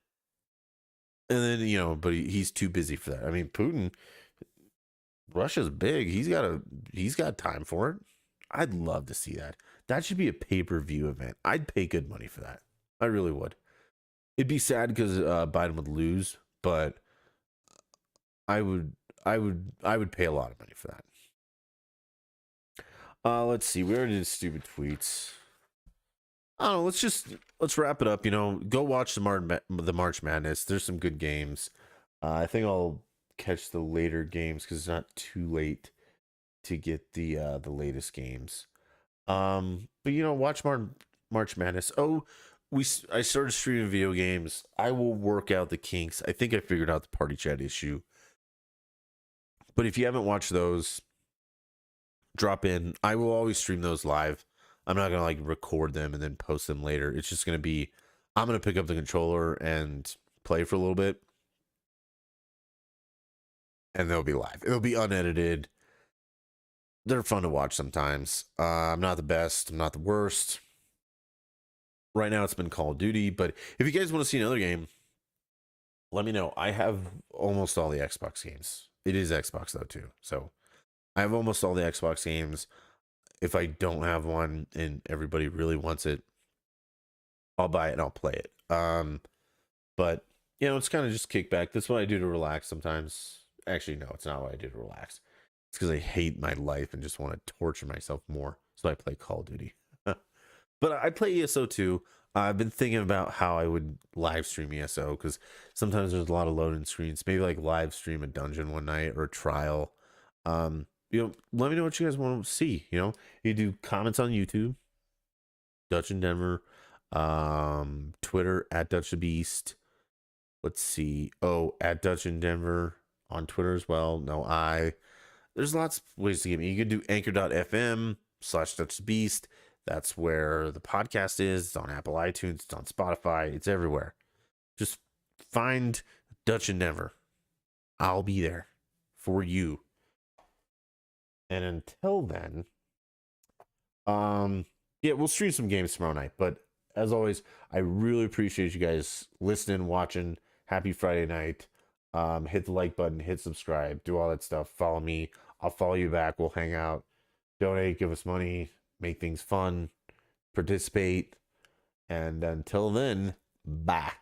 And then, you know, but he's too busy for that. I mean, Putin, Russia's big. He's got time for it. I'd love to see that. That should be a pay-per-view event. I'd pay good money for that. I really would. It'd be sad because Biden would lose, but I would pay a lot of money for that. Let's see. We already did stupid tweets. I don't know. Let's wrap it up. You know, go watch the March Madness. There's some good games. I think I'll catch the later games because it's not too late to get the latest games. But you know, watch March Madness. Oh, I started streaming video games. I will work out the kinks. I think I figured out the party chat issue. But if you haven't watched those, drop in. I will always stream those live. I'm not gonna like record them and then post them later. It's just gonna be, I'm gonna pick up the controller and play for a little bit. and they'll be live. It'll be unedited. They're fun to watch sometimes. I'm not the best. I'm not the worst. Right now, it's been Call of Duty. But if you guys want to see another game, let me know. I have almost all the Xbox games. It is Xbox though too, so I have almost all the Xbox games. If I don't have one and everybody really wants it, I'll buy it and I'll play it. But it's kind of just kickback. That's what I do to relax sometimes. Actually, no, it's not what I do to relax. It's because I hate my life and just want to torture myself more. So I play Call of Duty. But I play ESO too. I've been thinking about how I would live stream ESO because sometimes there's a lot of loading screens. Maybe like live stream a dungeon one night or a trial. Let me know what you guys want to see. You do comments on YouTube, Dutch in Denver, Twitter at Dutch the Beast. Let's see. Oh, at Dutch in Denver on Twitter as well. There's lots of ways to get me. You can do anchor.fm/Dutch the Beast. That's where the podcast is. It's on Apple iTunes. It's on Spotify. It's everywhere. Just find Dutch in Denver. I'll be there for you. And until then, we'll stream some games tomorrow night. But as always, I really appreciate you guys listening, watching. Happy Friday night. Hit the like button, hit subscribe, do all that stuff. Follow me. I'll follow you back. We'll hang out, donate, give us money, make things fun, participate. And until then, bye.